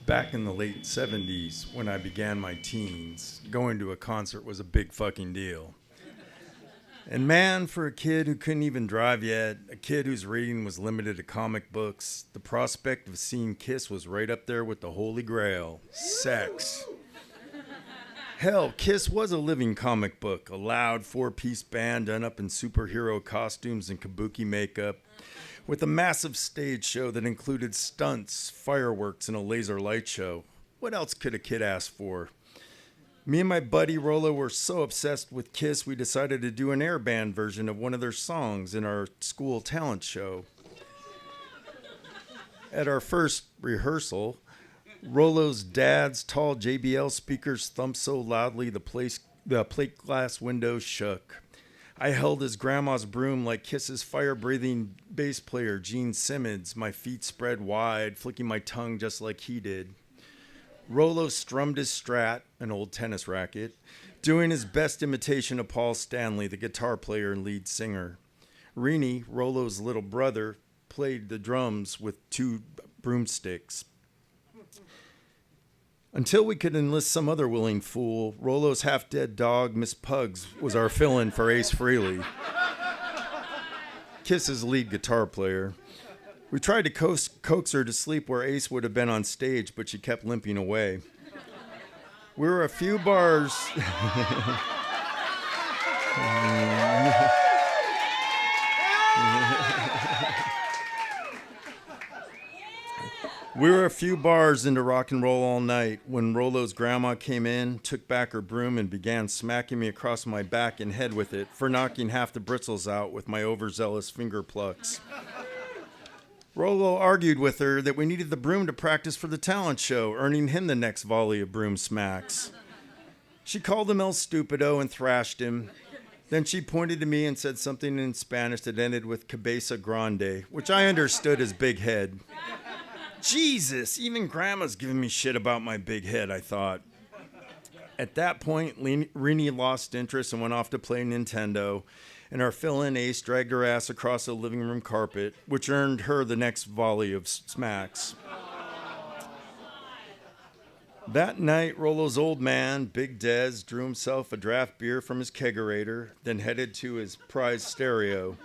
Back in the late 70s, when I began my teens, going to a concert was a big fucking deal. And man, for a kid who couldn't even drive yet, a kid whose reading was limited to comic books, the prospect of seeing Kiss was right up there with the Holy Grail, sex. Hell, Kiss was a living comic book, a loud four-piece band done up in superhero costumes and kabuki makeup, with a massive stage show that included stunts, fireworks, and a laser light show. What else could a kid ask for? Me and my buddy Rolo were so obsessed with Kiss, we decided to do an air band version of one of their songs in our school talent show. At our first rehearsal, Rolo's dad's tall JBL speakers thumped so loudly the plate glass windows shook. I held his grandma's broom like Kiss's fire-breathing bass player, Gene Simmons, my feet spread wide, flicking my tongue just like he did. Rolo strummed his Strat, an old tennis racket, doing his best imitation of Paul Stanley, the guitar player and lead singer. Rini, Rolo's little brother, played the drums with two broomsticks. Until we could enlist some other willing fool, Rolo's half-dead dog, Miss Pugs, was our fill-in for Ace Frehley, Kiss's lead guitar player. We tried to coax her to sleep where Ace would have been on stage, but she kept limping away. We were a few bars... We were a few bars into rock and roll all night when Rolo's grandma came in, took back her broom, and began smacking me across my back and head with it for knocking half the bristles out with my overzealous finger plucks. Rolo argued with her that we needed the broom to practice for the talent show, earning him the next volley of broom smacks. She called him El Stupido and thrashed him. Then she pointed to me and said something in Spanish that ended with Cabeza Grande, which I understood as big head. Jesus, even Grandma's giving me shit about my big head, I thought. At that point, Rini lost interest and went off to play Nintendo, and our fill-in Ace dragged her ass across the living room carpet, which earned her the next volley of smacks. That night, Rolo's old man, Big Dez, drew himself a draft beer from his kegerator, then headed to his prize stereo.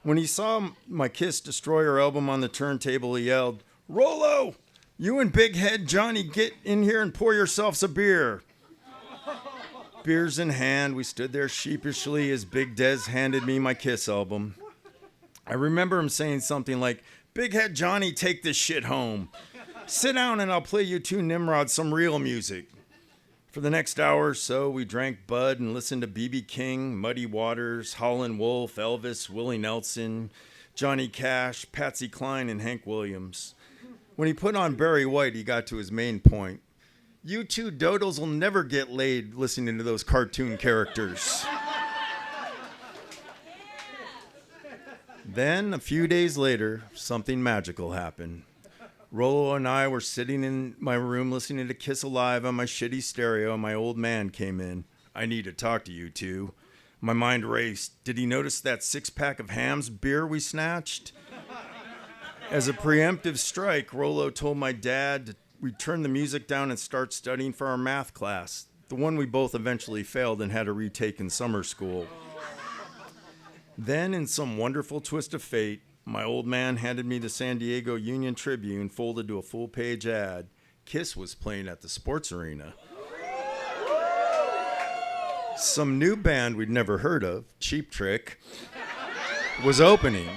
When he saw my Kiss Destroyer album on the turntable, he yelled, "Rolo, you and Big Head Johnny get in here and pour yourselves a beer." Beers in hand, we stood there sheepishly as Big Dez handed me my Kiss album. I remember him saying something like, "Big Head Johnny, take this shit home. Sit down and I'll play you two Nimrods some real music." For the next hour or so, we drank Bud and listened to B.B. King, Muddy Waters, Howlin' Wolf, Elvis, Willie Nelson, Johnny Cash, Patsy Cline, and Hank Williams. When he put on Barry White, he got to his main point. You two dodos will never get laid listening to those cartoon characters. Then, a few days later, something magical happened. Rolo and I were sitting in my room listening to Kiss Alive on my shitty stereo, and my old man came in. "I need to talk to you two." My mind raced. Did he notice that six-pack of Ham's beer we snatched? As a preemptive strike, Rolo told my dad we'd turn the music down and start studying for our math class, the one we both eventually failed and had to retake in summer school. Then, in some wonderful twist of fate, my old man handed me the San Diego Union Tribune folded to a full-page ad. Kiss was playing at the sports arena. Some new band we'd never heard of, Cheap Trick, was opening.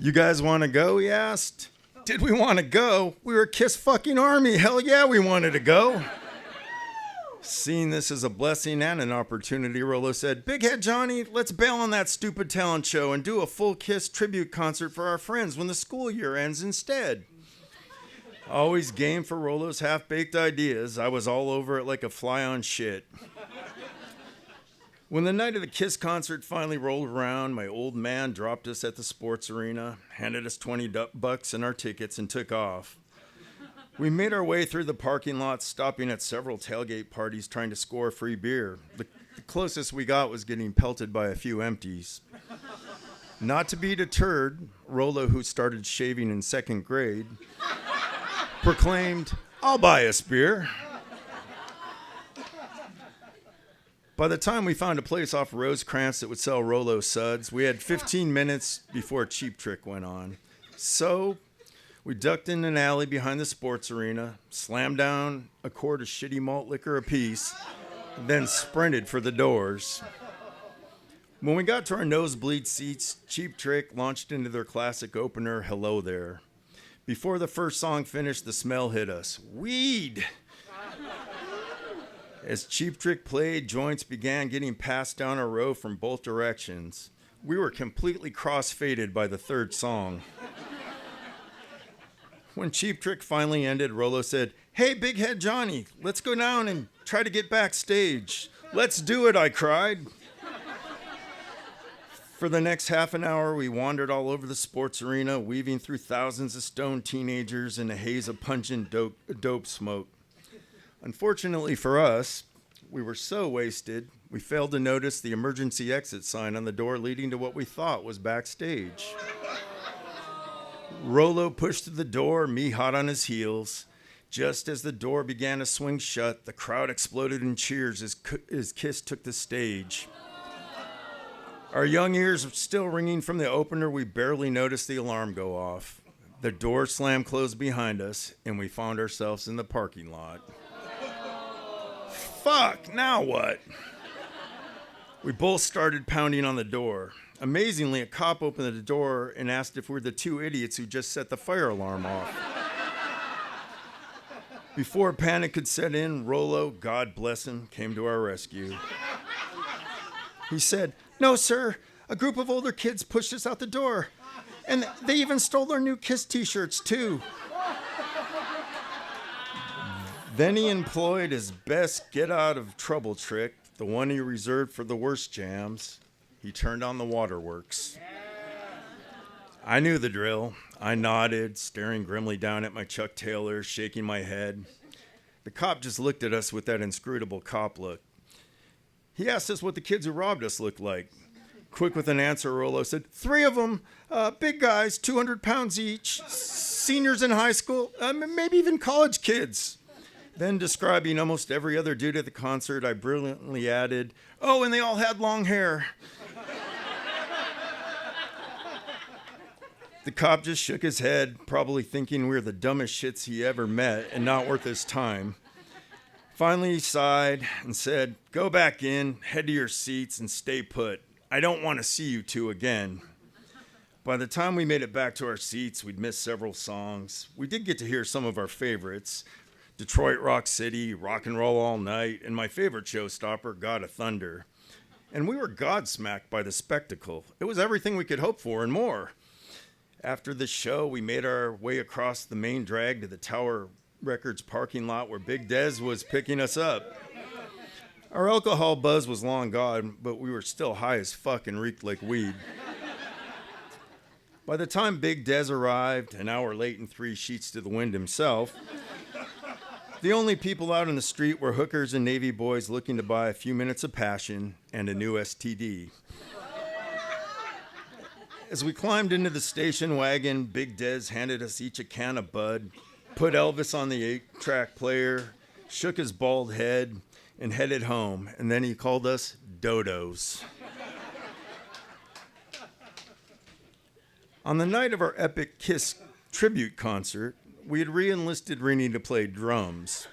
"You guys want to go?" he asked. Did we want to go? We were Kiss fucking Army. Hell yeah, we wanted to go. Seeing this as a blessing and an opportunity, Rolo said, "Big Head Johnny, let's bail on that stupid talent show and do a full Kiss tribute concert for our friends when the school year ends instead." Always game for Rolo's half-baked ideas, I was all over it like a fly on shit. When the night of the Kiss concert finally rolled around, my old man dropped us at the sports arena, handed us $20 and our tickets, and took off. We made our way through the parking lot, stopping at several tailgate parties trying to score free beer. The closest we got was getting pelted by a few empties. Not to be deterred, Rollo, who started shaving in second grade, proclaimed, "I'll buy us beer." By the time we found a place off Rosecrans that would sell Rollo suds, we had 15 minutes before Cheap Trick went on. So we ducked in an alley behind the sports arena, slammed down a quart of shitty malt liquor apiece, then sprinted for the doors. When we got to our nosebleed seats, Cheap Trick launched into their classic opener, "Hello There." Before the first song finished, the smell hit us. Weed! As Cheap Trick played, joints began getting passed down our row from both directions. We were completely cross-faded by the third song. When Cheap Trick finally ended, Rollo said, "Hey, Big Head Johnny, let's go down and try to get backstage." "Let's do it," I cried. For the next half an hour, we wandered all over the sports arena, weaving through thousands of stoned teenagers in a haze of pungent dope smoke. Unfortunately for us, we were so wasted, we failed to notice the emergency exit sign on the door leading to what we thought was backstage. Rollo pushed through the door, me hot on his heels. Just as the door began to swing shut, the crowd exploded in cheers as Kiss took the stage. Our young ears still ringing from the opener, we barely noticed the alarm go off. The door slammed closed behind us, and we found ourselves in the parking lot. Fuck, now what? We both started pounding on the door. Amazingly, a cop opened the door and asked if we were the two idiots who just set the fire alarm off. Before panic could set in, Rollo, God bless him, came to our rescue. He said, "No, sir, a group of older kids pushed us out the door, and they even stole our new Kiss t-shirts, too." Then he employed his best get-out-of-trouble trick, the one he reserved for the worst jams. He turned on the waterworks. I knew the drill. I nodded, staring grimly down at my Chuck Taylor, shaking my head. The cop just looked at us with that inscrutable cop look. He asked us what the kids who robbed us looked like. Quick with an answer, Rollo said, "3 of them, big guys, 200 pounds each, seniors in high school, maybe even college kids." Then, describing almost every other dude at the concert, I brilliantly added, "Oh, and they all had long hair." The cop just shook his head, probably thinking we were the dumbest shits he ever met and not worth his time. Finally, he sighed and said, "Go back in, head to your seats, and stay put. I don't want to see you two again." By the time we made it back to our seats, we'd missed several songs. We did get to hear some of our favorites: Detroit Rock City, Rock and Roll All Night, and my favorite showstopper, God of Thunder. And we were godsmacked by the spectacle. It was everything we could hope for and more. After the show, we made our way across the main drag to the Tower Records parking lot where Big Dez was picking us up. Our alcohol buzz was long gone, but we were still high as fuck and reeked like weed. By the time Big Dez arrived, an hour late and 3 sheets to the wind himself, the only people out in the street were hookers and Navy boys looking to buy a few minutes of passion and a new STD. As we climbed into the station wagon, Big Dez handed us each a can of Bud, put Elvis on the 8-track player, shook his bald head, and headed home. And then he called us Dodos. On the night of our epic Kiss tribute concert, we had re-enlisted Rini to play drums.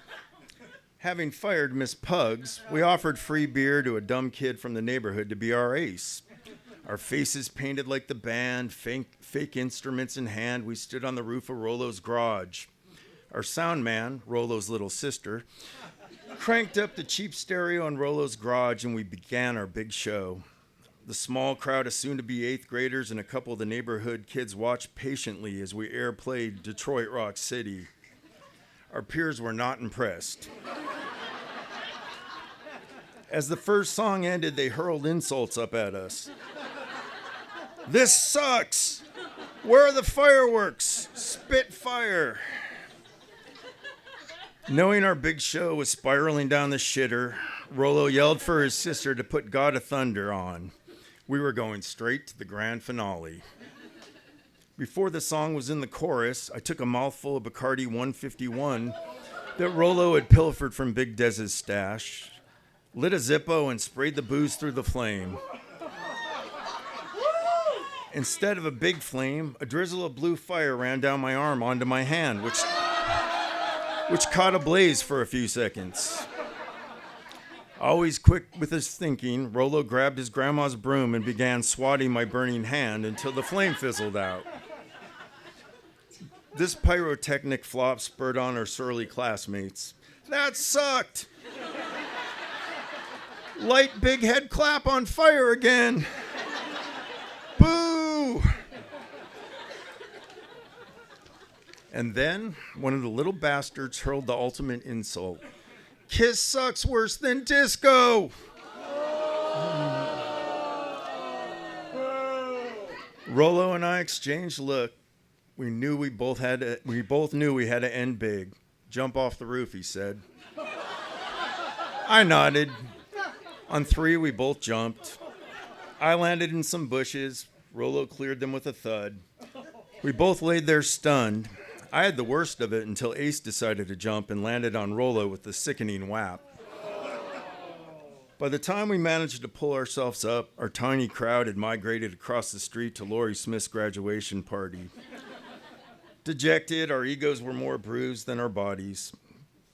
Having fired Miss Pugs, we offered free beer to a dumb kid from the neighborhood to be our ace. Our faces painted like the band, fake instruments in hand, we stood on the roof of Rollo's garage. Our sound man, Rollo's little sister, cranked up the cheap stereo in Rollo's garage, and we began our big show. The small crowd of soon-to-be 8th graders and a couple of the neighborhood kids watched patiently as we airplayed Detroit Rock City. Our peers were not impressed. As the first song ended, they hurled insults up at us. "This sucks! Where are the fireworks? Spit fire!" Knowing our big show was spiraling down the shitter, Rollo yelled for his sister to put God of Thunder on. We were going straight to the grand finale. Before the song was in the chorus, I took a mouthful of Bacardi 151 that Rolo had pilfered from Big Dez's stash, lit a Zippo, and sprayed the booze through the flame. Instead of a big flame, a drizzle of blue fire ran down my arm onto my hand, which caught ablaze for a few seconds. Always quick with his thinking, Rolo grabbed his grandma's broom and began swatting my burning hand until the flame fizzled out. This pyrotechnic flop spurred on our surly classmates. That sucked! Light big head Clapp on fire again! Boo! And then one of the little bastards hurled the ultimate insult. Kiss sucks worse than disco! Rolo and I exchanged look. We both knew we had to end big. Jump off the roof, he said. I nodded. On 3, we both jumped. I landed in some bushes. Rolo cleared them with a thud. We both laid there stunned. I had the worst of it until Ace decided to jump and landed on Rolo with the sickening whap. By the time we managed to pull ourselves up, our tiny crowd had migrated across the street to Laurie Smith's graduation party. Dejected, our egos were more bruised than our bodies.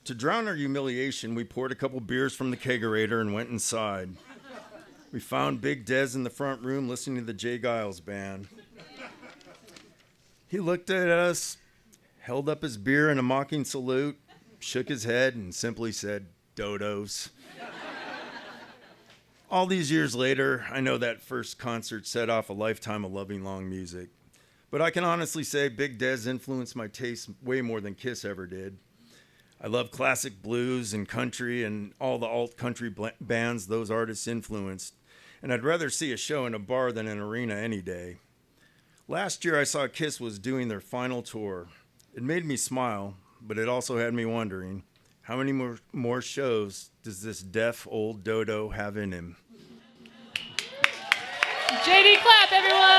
To drown our humiliation, we poured a couple beers from the kegerator and went inside. We found Big Dez in the front room listening to the Jay Giles band. He looked at us, held up his beer in a mocking salute, shook his head, and simply said, "Dodos." All these years later, I know that first concert set off a lifetime of loving long music. But I can honestly say Big Dez influenced my taste way more than Kiss ever did. I love classic blues and country and all the alt-country bands those artists influenced. And I'd rather see a show in a bar than an arena any day. Last year I saw Kiss was doing their final tour. It made me smile, but it also had me wondering, how many more shows does this deaf old dodo have in him? JD Clapp, everyone!